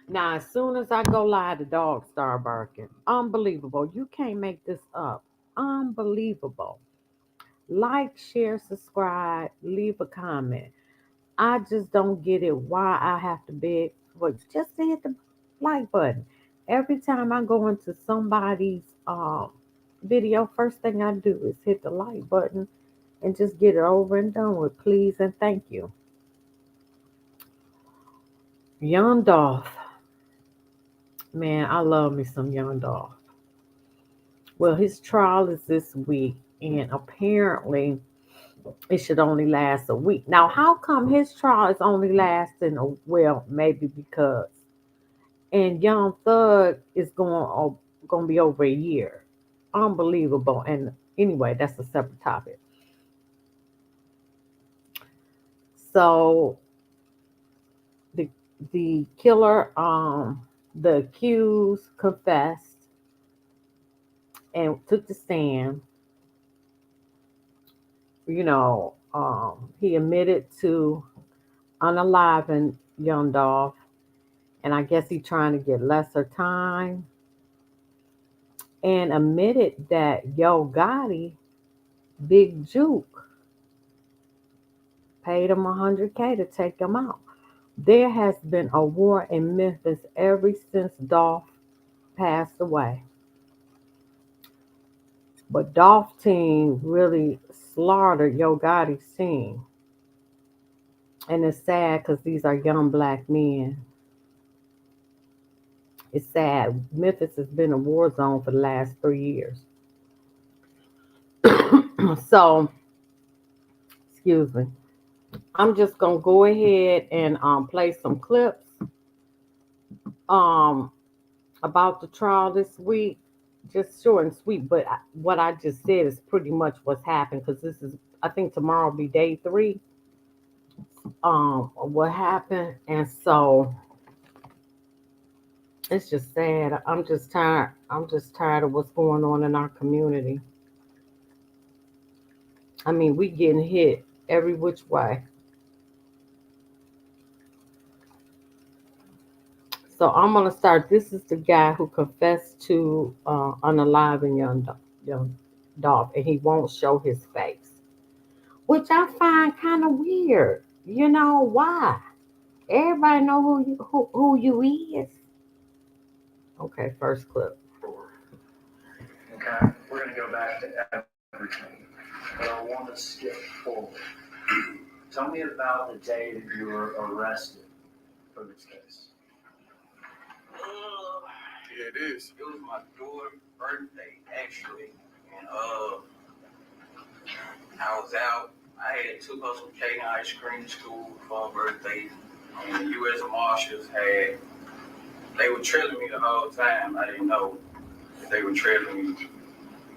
Now, as soon as I go live, the dogs start barking. Unbelievable. You can't make this up. Unbelievable. Like, share, subscribe, leave a comment. I just don't get it why I have to beg for just to hit the like button. Every time I go into somebody's video, first thing I do is hit the like button and just get it over and done with. Please and thank you. Young Dolph. Man, I love me some Young Dolph. Well, his trial is this week, and apparently it should only last a week. Now, how come his trial is only lasting well, maybe because and Young Thug is going to be over a year. Unbelievable. And anyway, that's a separate topic. So the the killer, the accused confessed and took the stand. He admitted to unaliving Young Dolph, and I guess he trying to get lesser time, and admitted that Yo Gotti, Big Juke, paid him 100K to take him out. There has been a war in Memphis ever since Dolph passed away. But Dolph team really slaughtered Yo Gotti's team. And it's sad because these are young black men. It's sad. Memphis has been a war zone for the last 3 years. So, excuse me. I'm just gonna go ahead and play some clips um about the trial this week. Just short and sweet, but what I just said is pretty much what's happened because this is, I think tomorrow will be day three. What happened, and so it's just sad. I'm just tired. I'm just tired of what's going on in our community. I mean, we getting hit every which way. So I'm gonna start. This is the guy who confessed to unaliving young Dolph, and he won't show his face, which I find kind of weird. You know why? Everybody know who you is. Okay, first clip. Okay, we're going to go back to everything, but I want to skip forward. Tell me about the day that you were arrested for this case. Yeah, it is. It was my daughter's birthday, actually, and I was out. I had took her some cake and ice cream to school for her birthday, and the U.S. Marshals they were trailing me the whole time. I didn't know that they were trailing me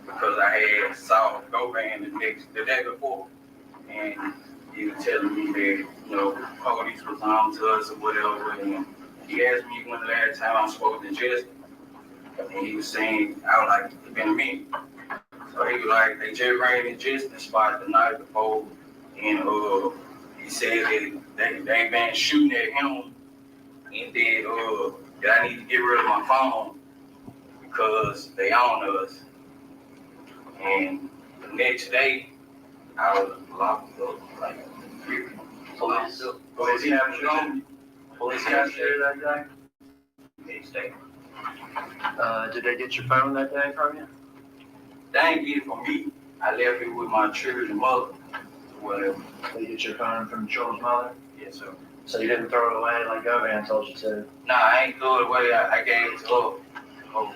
because I had saw Govan the day before, and he was telling me that, police was on to us or whatever, and he asked me when the last time I spoke to justice, and he was saying, I was like, it's been a minute. So he was like, they just ran the justice spot the night before, and he said that they been shooting at him, and that I need to get rid of my phone because they own us. And the next day, I was locked up, like, Police captured you? Police captured you that day? Next day. Did they get your phone that day from you? They ain't get it from me. I left it with my children's mother. Whatever. They get your phone from the children's mother? Yes, sir. So you didn't throw it away like Govan told you to? Nah, I ain't throw it away. I gave it to her. Oh.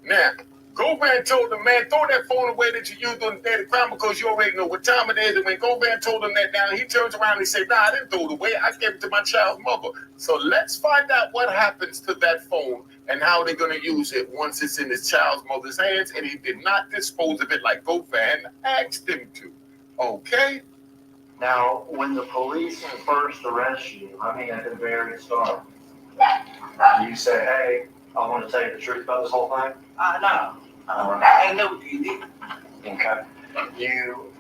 Now, Govan told the man, throw that phone away that you used on the day of the crime because you already know what time it is. And when Govan told him that now, he turns around and he said, nah, I didn't throw it away. I gave it to my child's mother. So let's find out what happens to that phone and how they're going to use it once it's in his child's mother's hands. And he did not dispose of it like Govan asked him to. Okay? Now, when the police first arrest you, I mean at the very start, you say, hey, I want to tell you the truth about this whole thing? No. I ain't never did it. Okay. You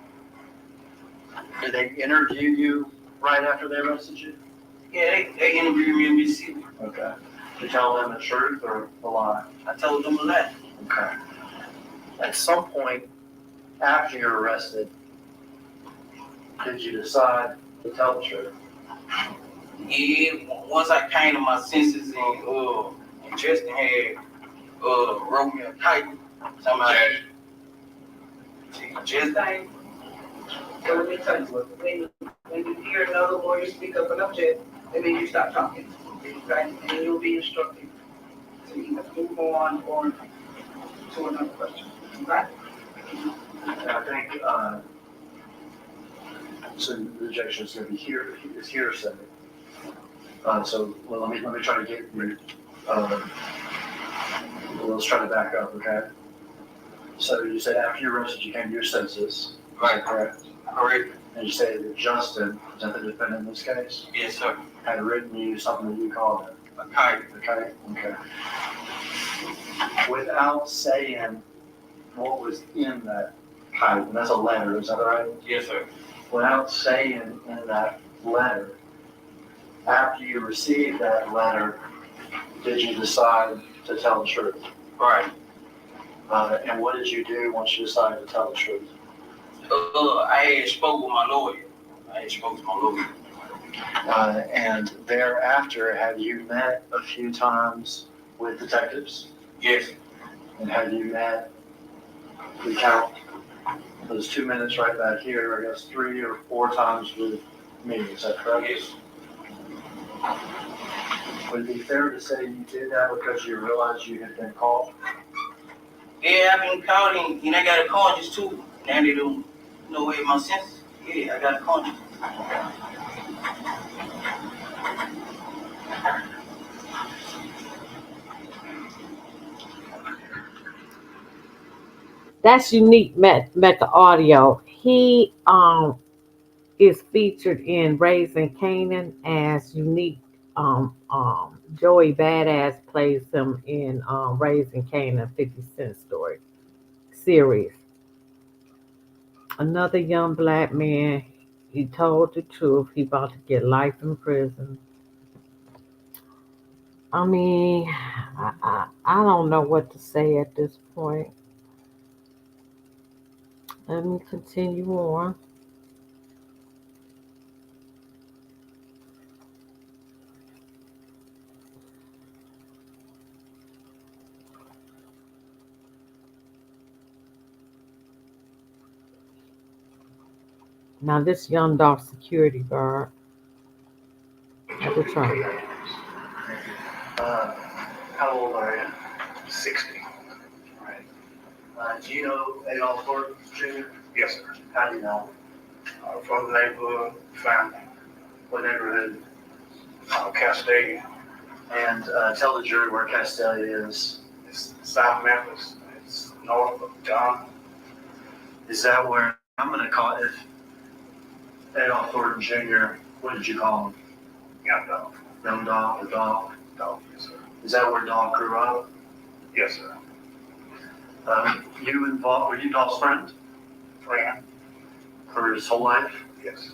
Did they interview you right after they arrested you? Yeah, they interviewed me in Mississippi. Okay. Did you tell them the truth or the lie? I told them a lie. Okay. At some point after you're arrested, did you decide to tell the truth? Yeah, once I came to my senses and Justin had wrote me a kite. Somebody Justin. So let me tell you, when you hear another lawyer speak up and object, that means you stop talking, right? And you'll be instructed to either move on or to another question, right? And I think so. The objection is going to be hearsay. So let me try to get you. Let's try to back up, okay? So you said after you arrested, you came to your senses. Right. Correct. Correct. And you say that Justin, is that the defendant in this case, Yes, sir. had written you something that you called him. A kite. Okay. Okay. Without saying what was in that kite, and that's a letter, is that right? Yes, sir. Without saying in that letter, after you received that letter, did you decide to tell the truth? Right. And what did you do once you decided to tell the truth? I had spoke with my lawyer. And thereafter, have you met a few times with detectives? Yes. And have you met, we count those 2 minutes right back here, I guess 3 or 4 times with me, is that correct? Yes. Would it be fair to say you did that because you realized you had been called? Yeah, I've been called and I got a conscience too. Now they don't know where my senses. Yeah, I got a conscience. That's unique. Met the audio. He is featured in Raising Canaan as unique. Joey Badass plays him in Raising Canaan 50 Cent story series. Another young black man. He told the truth. He about to get life in prison. I mean, I don't know what to say at this point. Let me continue on. Now this young Dolph security guard at the trunk. How old are you? 60. Right. Do you know Adolph Thornton Jr.? Yes, sir. How do you know? From the neighborhood, family, What neighborhood? Castalia. And tell the jury where Castalia is. It's South Memphis. It's north of John. Is that where I'm going to call it? Adolph Thornton Jr., what did you call him? Young Dolph. Young Dolph or Dolph? Dolph, yes, sir. Is that where Dolph grew up? Yes, sir. Were you Dolph's friend Friend? for his whole life? Yes.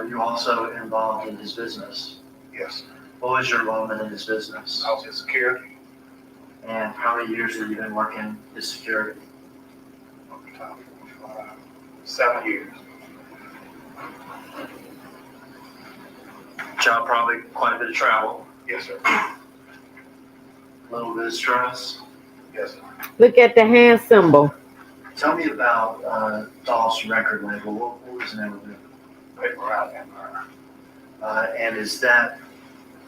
You also involved in his business. Yes. What was your involvement in his business? I was his security. And how many years have you been working his security? 7 years. Job probably quite a bit of travel, Yes, sir. a little bit of stress. Yes, sir. Look at the hand symbol. Tell me about Dolph's record label. What was the name of it? Paper out and And is that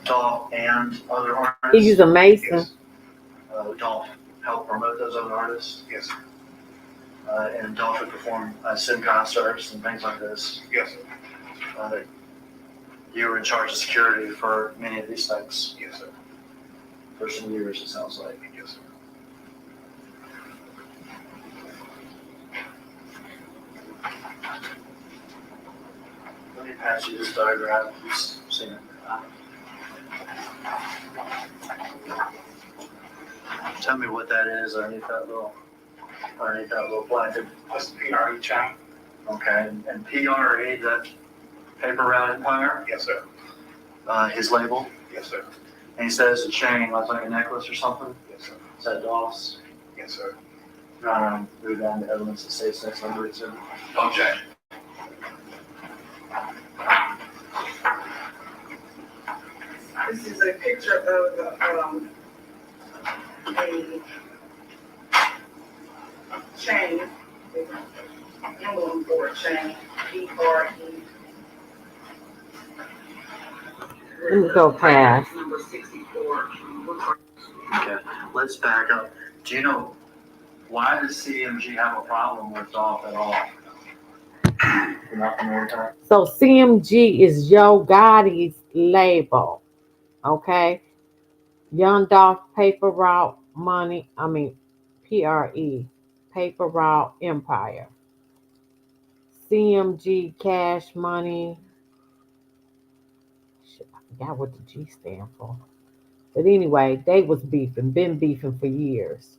Dolph and other artists? He's a mason. yes. Dolph helped promote those other artists? Yes, sir. And Dolph would perform sim concerts and things like this. Yes, sir. You were in charge of security for many of these things Yes, sir. for some years, it sounds like. Yes, sir. Let me pass you this diagram. You've seen it. Tell me what that is underneath that little blanket. That's the PRE channel. Okay, and PRE, that paper route empire, Yes, sir. his label, Yes, sir. and he says a chain looks like a necklace or something. Yes, sir. Is that Dolph's? Yes, sir. Move down to evidence that states next number two. Okay. This is a picture of a chain, emblem for a chain, PRE. Let me go past. Number 64. Okay, let's back up. Do you know why does CMG have a problem with Dolph at all? You're not familiar with that? So CMG is Yo Gotti's label. Okay. Young Dolph Paper Route Money. PRE. Paper Route Empire. CMG Cash Money. Shit, I forgot what the G stand for. But anyway, they was been beefing for years.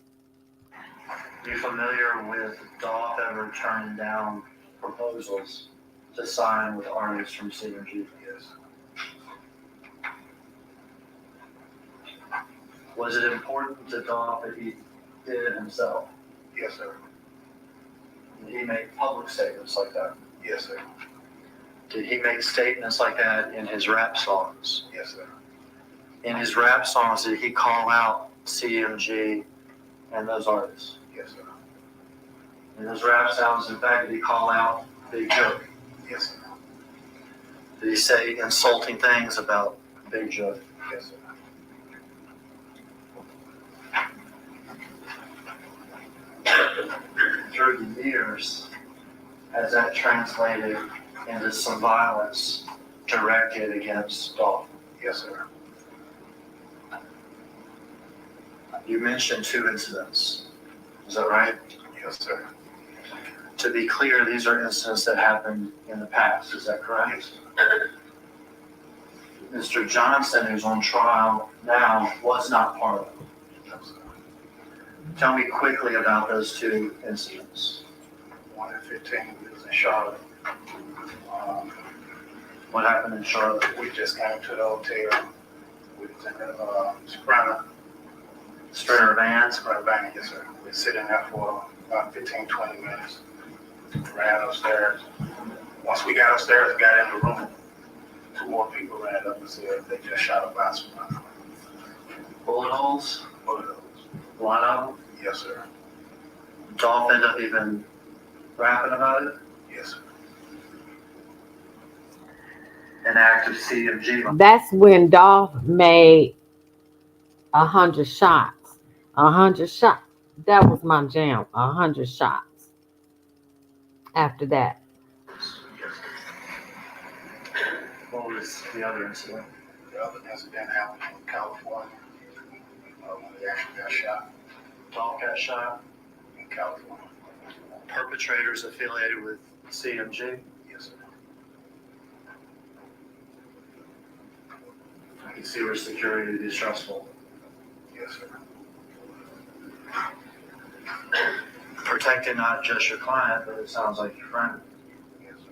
You familiar with Dolph ever turning down proposals to sign with artists from CMG? Yes. Was it important to Dolph that he did it himself? Yes, sir. Did he make public statements like that? Yes, sir. Did he make statements like that in his rap songs? Yes, sir. In his rap songs, did he call out CMG and those artists? Yes, sir. In his rap songs, in fact, did he call out Big Joke? Yes, sir. Did he say insulting things about Big Joke? Yes, sir. Through the years, has that translated into some violence directed against Dolph? Yes, sir. You mentioned 2 incidents. Is that right? Yes, sir. To be clear, these are incidents that happened in the past. Is that correct? Mr. Johnson, who's on trial now, was not part of it. No, sir. Tell me quickly about those 2 incidents. 1 and 15, we was in Charlotte. What happened in Charlotte? We just came to the hotel. We was in the Sprinter Vans? van, yes, sir. We were sitting there for about 15, 20 minutes. Ran upstairs. Once we got upstairs and got in the room, 2 more people ran up and said they just shot a bouncer. Bullet holes? Both of those. A lot of them? Yes, sir. Dolph ended up even rapping about it? Yes, sir. An act of CMG. That's when Dolph made 100 shots. 100 shots. That was my jam. 100 shots. After that. What was the other incident? The other incident happened in California. When they actually got shot Dolph got shot. in California. Perpetrators affiliated with CMG. Yes, sir. I can see where security would be stressful. Yes, sir. Protecting not just your client, but it sounds like your friend. Yes, sir.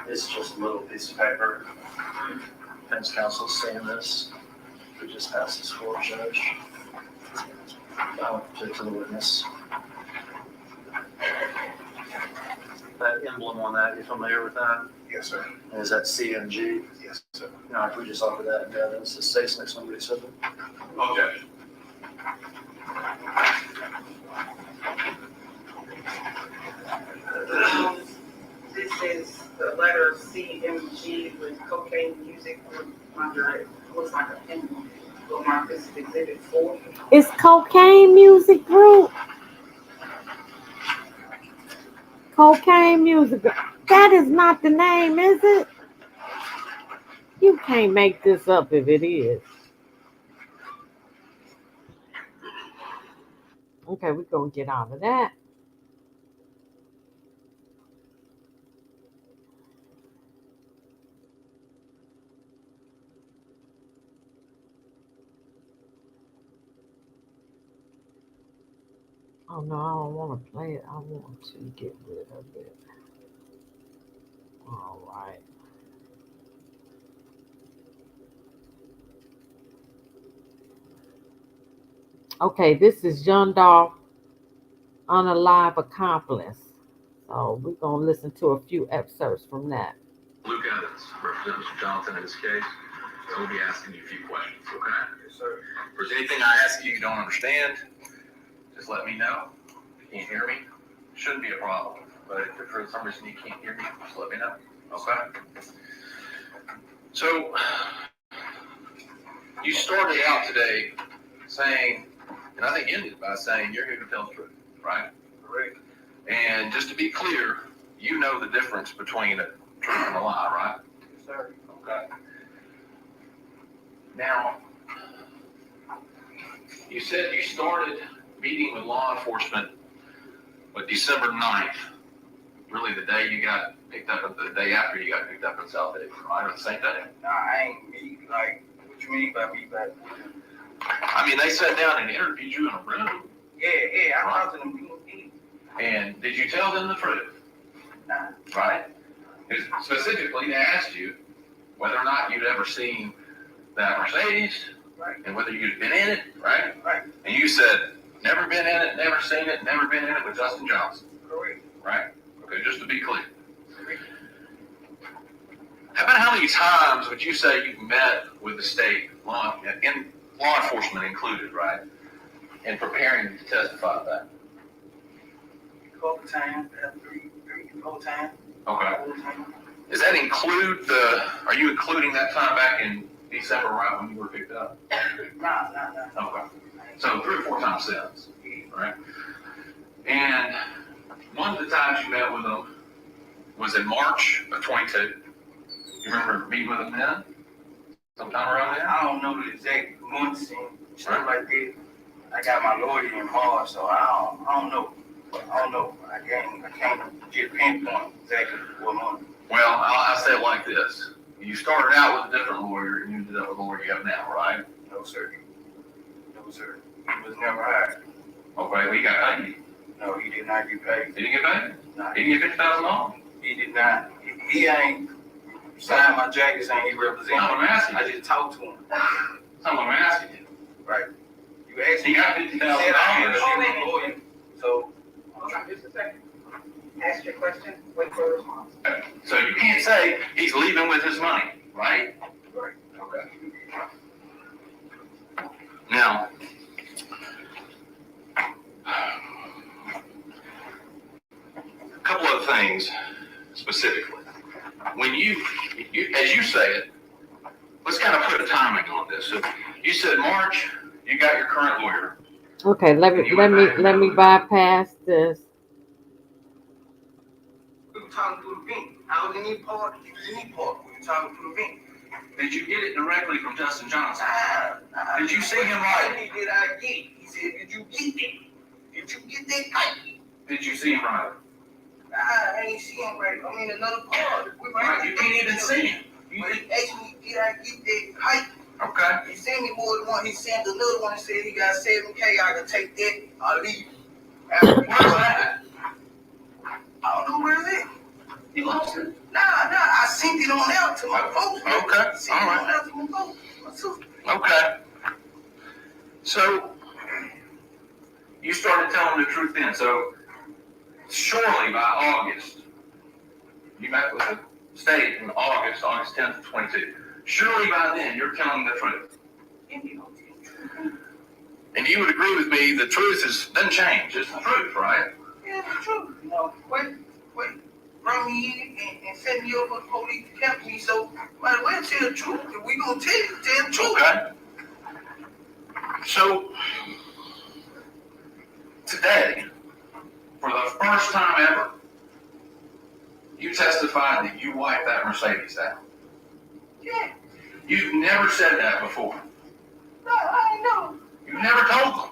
It's just a little piece of paper. Defense counsel's saying this. We just passed this for judge. To the witness. That emblem on that, you familiar with that? Yes, sir. Is that CMG? Yes, sir. No, if we just offer that in evidence, it states next somebody said it. Okay. This is the letter CMG with cocaine music under it. Looks like a emblem. We'll mark this as Exhibit 4. It's Cocaine Music Group. Cocaine Music Group. That is not the name, is it? You can't make this up if it is. Okay, we're going to get out of that. Oh no, I don't want to play it. I want to get rid of it. All right. Okay, this is John Dolph on a live accomplice. So we're gonna listen to a few excerpts from that. Luke Evans represents Jonathan in this case. So we'll be asking you a few questions, okay? Yes, sir. If there's anything I ask you don't understand, just let me know. If you can't hear me, shouldn't be a problem. But if for some reason you can't hear me, just let me know. Okay? So you started out today saying, and I think ended by saying you're here to tell the truth, right? Correct. And just to be clear, you know the difference between a truth and a lie, right? Yes, sir. Okay. Now, you said you started meeting with law enforcement on December 9th, really the day you got picked up, the day after you got picked up in South Haven, right? Or the same day? Nah, I ain't me. Like, what you mean by me back? I mean, they sat down and interviewed you in a room. Yeah, I talked to them people. And did you tell them the truth? Nah. Right? Because specifically, they asked you whether or not you'd ever seen that Mercedes, Right. and whether you'd been in it, right? Right. And you said, never been in it, never seen it, never been in it with Justin Johnson, Correct. right? Okay, just to be clear. How many times would you say you've met with the state, law enforcement included, right, in preparing to testify to that? Couple times, three, four times. Okay. Does that include are you including that time back in December, right, when you were picked up? Nah. Okay. So 3 or 4 times since, right? And one of the times you met with them was in March of 22. You remember meeting with them then? Sometime around then? I don't know the exact months and stuff like that. I got my lawyer involved, so I don't know. I can't get pinpoint exactly what month. Well, I'll say it like this. You started out with a different lawyer and you ended up with the lawyer you have now, right? No, sir. He was never hired. Okay, well, he got paid. No, he did not get paid. Did he get paid? No, Did he get $50,000? he did not. He ain't signed my jacket saying he represents me. No, I'm asking you. I just talked to him. That's not what I'm asking you. Right. You asked He me. got He said I had to $50,000. see my lawyer. So, Hold on just a second. Ask your question, wait for a response. So you can't say he's leaving with his money, right? right. Okay. Now, a couple of things specifically. When you, as you say it, let's kind of put a timing on this. So you said March, you got your current lawyer. Okay, let me bypass this. We were talking through the vent. I was in the park. He was in the park. We were talking through the vent. Did you get it directly from Justin Johnson? Nah. Did you see him right? Did I get? He said, did you get that? Did you get that pipe? Did you see him right? I ain't see him right. I'm in another part. Right, you can't even see him. But he asked me, did I get that pipe? Okay. He sent me more than one. He sent another one and said he got 7K. I can take that. I'll leave. Where's that? I don't know where it's at. You lost it. Nah. I sent it on out to my folks. Okay. Sent it on out to my folks. My sister. Okay. So you started telling the truth then. So surely by August, you met with the state in August 10th of 22. Surely by then you're telling the truth. And you would agree with me, the truth doesn't change. It's the truth, right? Yeah, the truth. You know, wait. Bring me in and set me up for the police to catch me. So might as well tell the truth. If we gonna tell the truth. Okay. So today, for the first time ever, you testified that you wiped that Mercedes out. Yeah. You've never said that before. No, I ain't know. You never told them.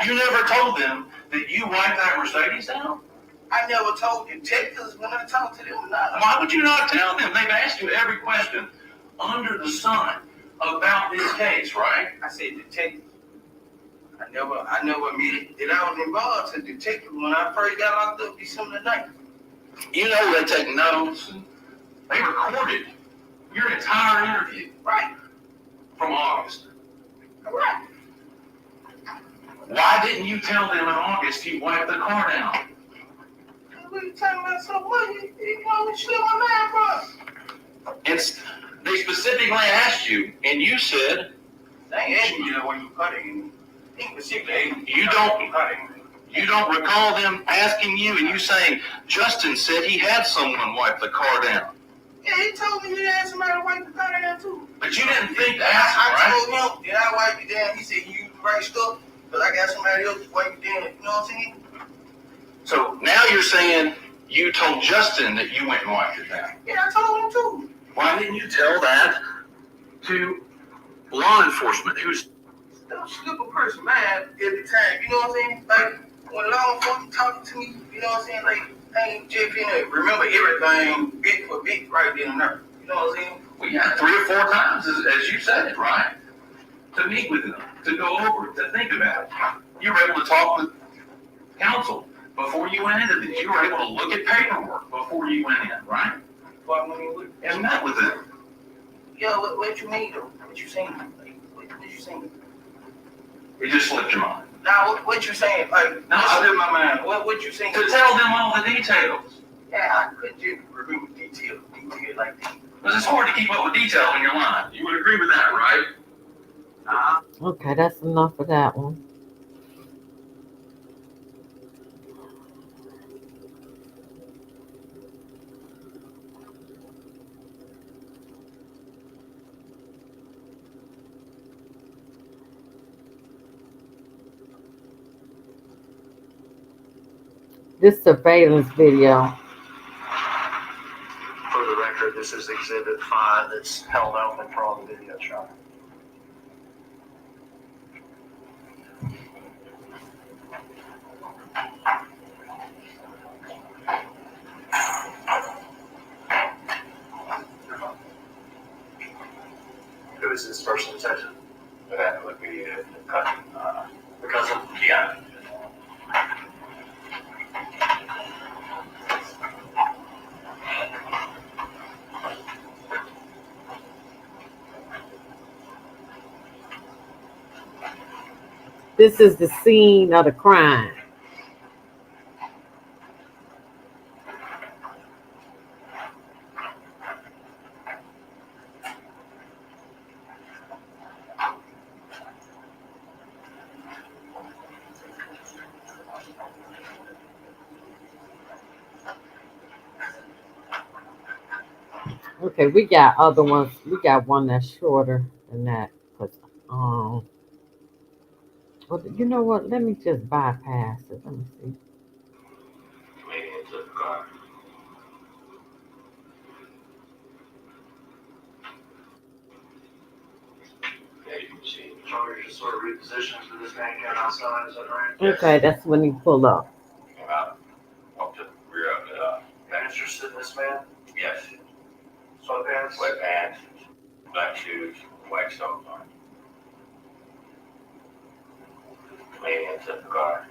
You never told them that you wiped that Mercedes out? I never told detectives when I talked to them. Why would you not tell them? They've asked you every question under the sun about this case, right? I said detective. I I never admitted that I was involved to detective when I first got locked up December 9th. You know they take notes. They recorded your entire interview. Right. From August. Right. Why didn't you tell them in August you wiped the car down? What are you talking about so much? You know, slip my mind, bro. And they specifically asked you, and you said, they ain't asking you when you cutting. You don't recall them asking you and you saying, Justin said he had someone wipe the car down. Yeah, he told me he had somebody wipe the car down too. But you didn't think to ask him, I right? told him, did I wipe it down? He said, you used the right stuff, but I got somebody else to wipe it down. You know what I'm saying? So now you're saying you told Justin that you went and wiped it down. Yeah, I told him too. Why didn't you tell that to law enforcement who's Don't slip a person mind every time. You know what I'm saying? Like, when law enforcement talking to me, you know what I'm saying? Like, I ain't just finna remember everything bit for bit right then and there. You know what I'm saying? well, yeah, 3 or 4 times, as you said it, right? To meet with them, to go over it, to think about it. You were able to talk with counsel before you went into this. You were able to look at paperwork before you went in, right? What when you And met with them. yeah, what you mean though? What you saying? Like, what you saying? It just slipped your mind. Now, what you saying? Like, No, I slipped my mind. What you saying? To tell them all the details. Yeah, I couldn't just remember detail like that. Because it's hard to keep up with detail when you're lying. You would agree with that, right? Okay, that's enough of that one. This surveillance video. For the record, this is Exhibit 5 that's held open for all the video showing. Who is this person, Detective? That would be the cousin. The cousin? Yeah. This is the scene of the crime. Okay, we got other ones. We got one that's shorter than that. But well, you know what? Let me just bypass it. Let me see. Charge just sort of repositions to this man came outside, is that right? Okay, that's when he pull up. Came out, walked to the rear of it. You're interested in this man? Yes. Sweatpants? Sweatpants, black shoes, white socks on. Leaning into the car.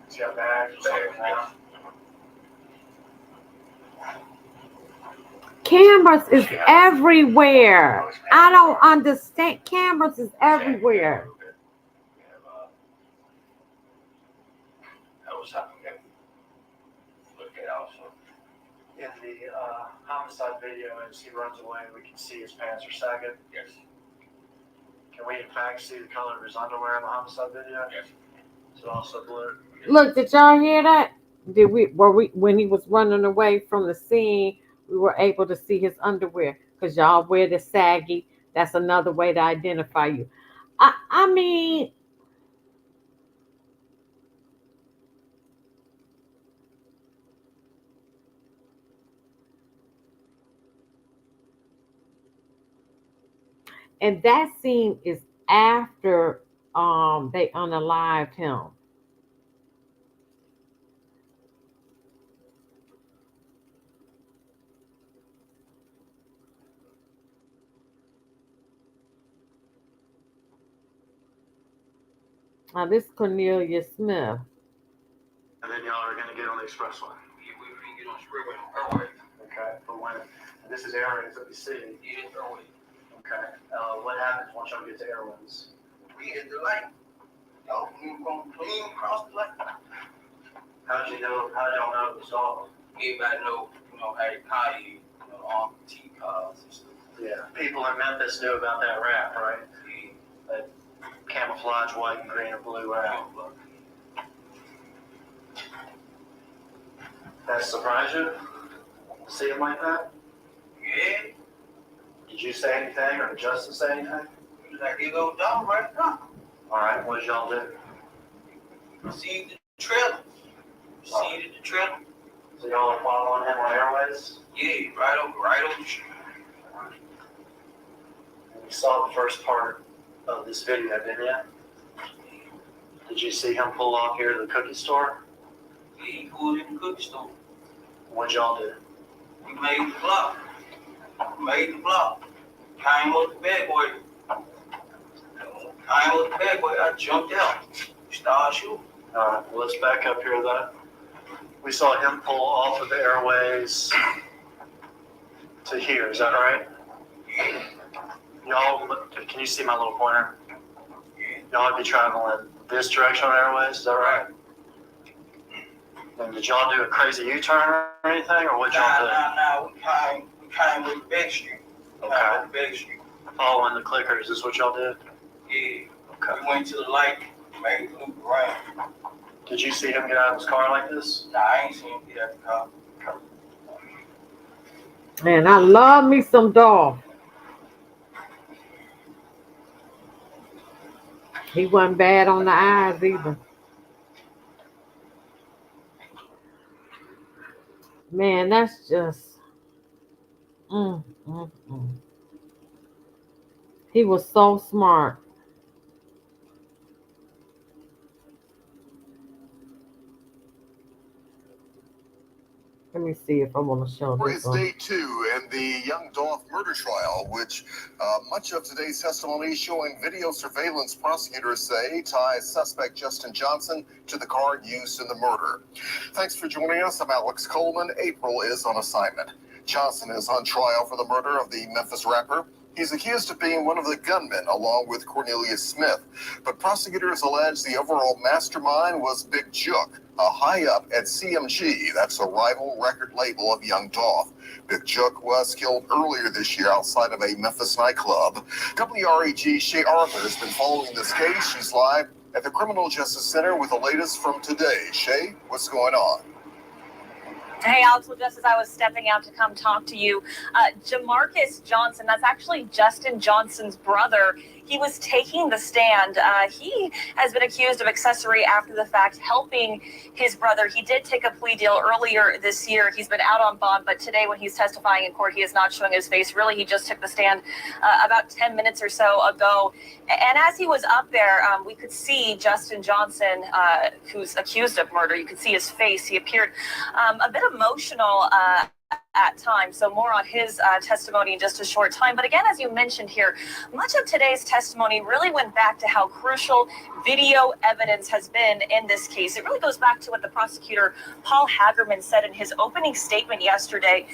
He's got bags or something now. Cameras is everywhere. I don't understand. Cameras is everywhere. That was something that look at also. In the homicide video, as he runs away, we can see his pants are sagging. Yes. Can we in fact see the color of his underwear in the homicide video? Yes. Is it also blue? Look, did y'all hear that? Did we when he was running away from the scene, we were able to see his underwear because y'all wear the saggy. That's another way to identify you. I mean, and that scene is after they unalived him. Now this Cornelia Smith. And then y'all are gonna get on the expressway. Yeah, we can get on the freeway on Airway. Okay, but when this is Airways that we see. Yeah, Airway. Okay. What happens once y'all get to Airways? We hit the light. Y'all gonna clean across the light. How did y'all know it was Dolph? Everybody know, how to call you, on T cars and stuff. Yeah. People in Memphis knew about that rap, right? Yeah. That camouflage white and green and blue rap. That surprised you? See him like that? Yeah. Did you say anything or did Justin say anything? He was like, here go Dolph right now. All right, what did y'all do? See the trailer. See the trailer. So y'all are following him on Airways? Yeah, right over the street. And you saw the first part of this video, didn't you? Did you see him pull off here to the cookie store? Yeah, he pulled in the cookie store. What'd y'all do? We made the block. Came up the bad boy. I jumped out. Started shooting. All right, well, let's back up here though. We saw him pull off of the Airways to here, is that right? Y'all, can you see my little pointer? Y'all would be traveling this direction on Airways, is that right? And did y'all do a crazy U-turn or anything, or what y'all do? Nah, we came with the back street. Okay. Following the clickers is what y'all did? Yeah. Okay. We went to the light, made the loop around. Did you see him get out of his car like this? Nah, I ain't seen him get out the car. Man, I love me some Dolph. He wasn't bad on the eyes either. Man, that's just. Mm, mm, mm. He was so smart. Let me see if I want to show this It's one. day 2 in the young Dolph murder trial, which much of today's testimony showing video surveillance, prosecutors say, ties suspect Justin Johnson to the car used in the murder. Thanks for joining us. I'm Alex Coleman. April is on assignment. Johnson is on trial for the murder of the Memphis rapper. He's accused of being one of the gunmen, along with Cornelia Smith. But prosecutors allege the overall mastermind was Big Jook, a high-up at CMG. That's a rival record label of young Dolph. Big Jook was killed earlier this year outside of a Memphis nightclub. WREG Shay Arthur has been following this case. She's live at the Criminal Justice Center with the latest from today. Shay, what's going on? Hey, Alex, well, just as I was stepping out to come talk to you, Jamarcus Johnson, that's actually Justin Johnson's brother. He was taking the stand. He has been accused of accessory after the fact, helping his brother. He did take a plea deal earlier this year. He's been out on bond, but today when he's testifying in court, he is not showing his face. Really, he just took the stand about 10 minutes or so ago. And as he was up there, we could see Justin Johnson, who's accused of murder. You could see his face. He appeared a bit emotional at times. So more on his testimony in just a short time. But again, as you mentioned here, much of today's testimony really went back to how crucial video evidence has been in this case. It really goes back to what the prosecutor, Paul Hagerman, said in his opening statement yesterday.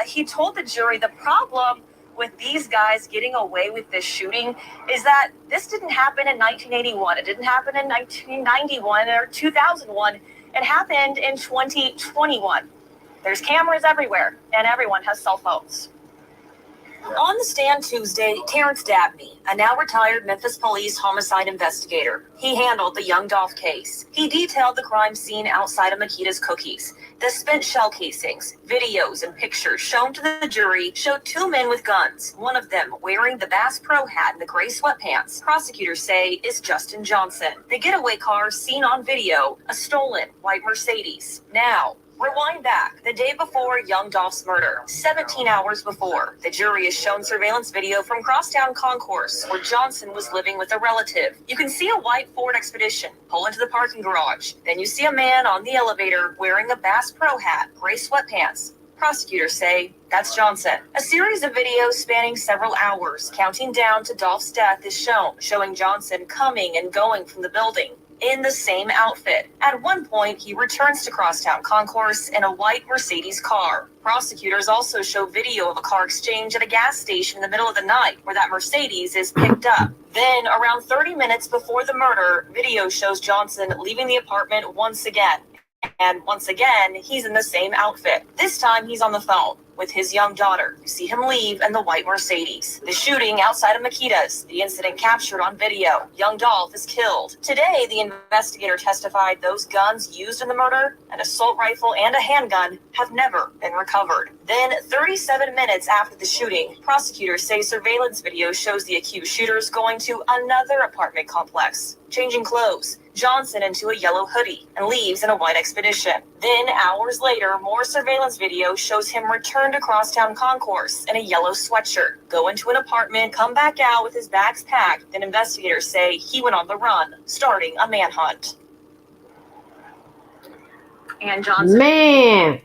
He told the jury the problem with these guys getting away with this shooting is that this didn't happen in 1981. It didn't happen in 1991 or 2001. It happened in 2021. There's cameras everywhere, and everyone has cell phones. On the stand Tuesday, Terrence Dabney, a now retired Memphis police homicide investigator. He handled the young Dolph case. He detailed the crime scene outside of Makita's Cookies. The spent shell casings, videos, and pictures shown to the jury showed two men with guns, one of them wearing the Bass Pro hat and the gray sweatpants. Prosecutors say is Justin Johnson. The getaway car seen on video, a stolen white Mercedes. Now, Rewind back the day before young Dolph's murder, 17 hours before. The jury is shown surveillance video from Crosstown Concourse, where Johnson was living with a relative. You can see a white Ford Expedition pull into the parking garage. Then you see a man on the elevator wearing a Bass Pro hat, gray sweatpants. Prosecutors say that's Johnson. A series of videos spanning several hours, counting down to Dolph's death, is shown, showing Johnson coming and going from the building in the same outfit. At one point, he returns to Crosstown Concourse in a white Mercedes car. Prosecutors also show video of a car exchange at a gas station in the middle of the night where that Mercedes is picked up. Then, around 30 minutes before the murder, video shows Johnson leaving the apartment once again. And once again, he's in the same outfit. This time, he's on the phone with his young daughter. You see him leave in the white Mercedes. The shooting outside of Makita's, the incident captured on video. Young Dolph is killed. Today, the investigator testified those guns used in the murder, an assault rifle and a handgun, have never been recovered. Then, 37 minutes after the shooting, prosecutors say surveillance video shows the accused shooters going to another apartment complex, changing clothes. Johnson into a yellow hoodie and leaves in a white Expedition. Then, hours later, more surveillance video shows him return to Crosstown Concourse in a yellow sweatshirt, go into an apartment, come back out with his bags packed. Then investigators say he went on the run, starting a manhunt. And Johnson. Man.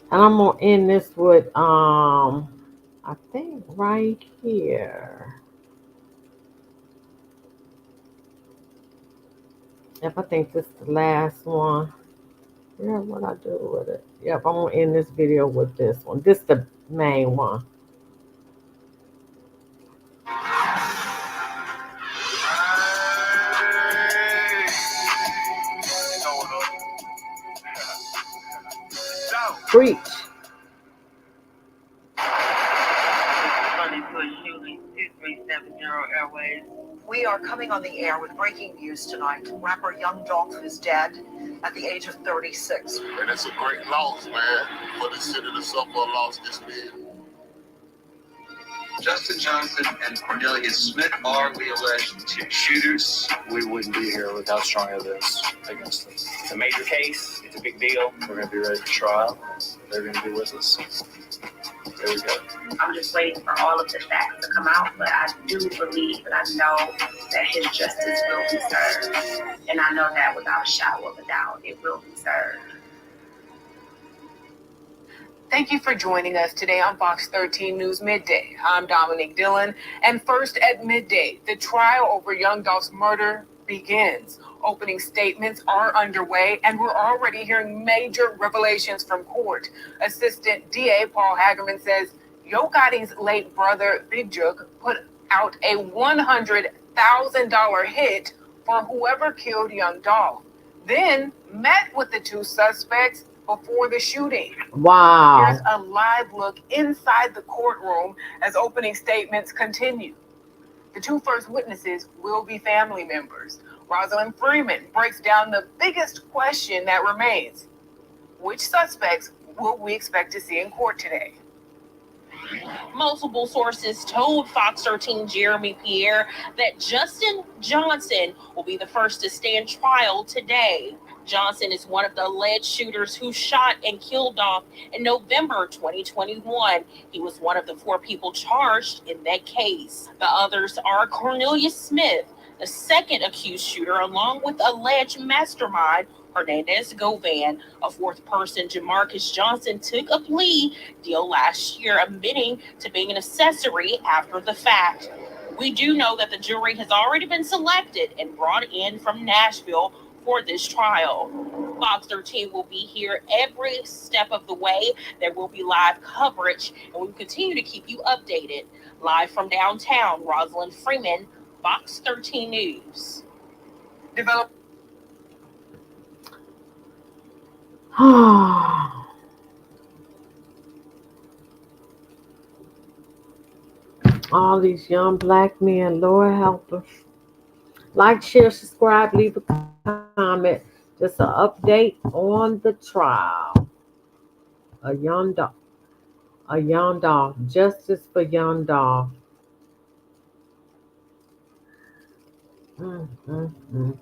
And I'm gonna end this with I think right here. Yep, I think this is the last one. Yeah, what I do with it? Yep, I'm gonna end this video with this one. This is the main one. Preach. Airways. We are coming on the air with breaking news tonight. Rapper Young Dolph is dead at the age of 36. And it's a great loss, man, for the city to suffer a loss this big. Justin Johnson and Cornelius Smith are, we allege, two shooters. We wouldn't be here without strong evidence against them. It's a major case. It's a big deal. We're going to be ready for trial. They're going to be with us. There we go. I'm just waiting for all of the facts to come out, but I do believe and I know that his justice will be served. And I know that without a shadow of a doubt, it will be served. Thank you for joining us today on Fox 13 News Midday. I'm Dominique Dillon, and first at midday, the trial over Young Dolph's murder begins. Opening statements are underway, and we're already hearing major revelations from court. Assistant DA Paul Hagerman says Yo Gotti's late brother, Big Jook, put out a $100,000 hit for whoever killed Young Dolph, then met with the two suspects before the shooting. Wow. Here's a live look inside the courtroom as opening statements continue. The two first witnesses will be family members. Rosalind Freeman breaks down the biggest question that remains. Which suspects will we expect to see in court today? Multiple sources told Fox 13 Jeremy Pierre that Justin Johnson will be the first to stand trial today. Johnson is one of the alleged shooters who shot and killed Dolph in November 2021. He was one of the 4 people charged in that case. The others are Cornelius Smith, the second accused shooter, along with alleged mastermind Hernandez Govan. A 4th person, Jamarcus Johnson, took a plea deal last year, admitting to being an accessory after the fact. We do know that the jury has already been selected and brought in from Nashville for this trial. Fox 13 will be here every step of the way. There will be live coverage, and we will continue to keep you updated. Live from downtown, Rosalind Freeman, Fox 13 News. Develop. All these young black men, Lord help us. Like, share, subscribe, leave a comment. Just an update on the trial. A young Dolph. Justice for young Dolph. Mm, mm, mm.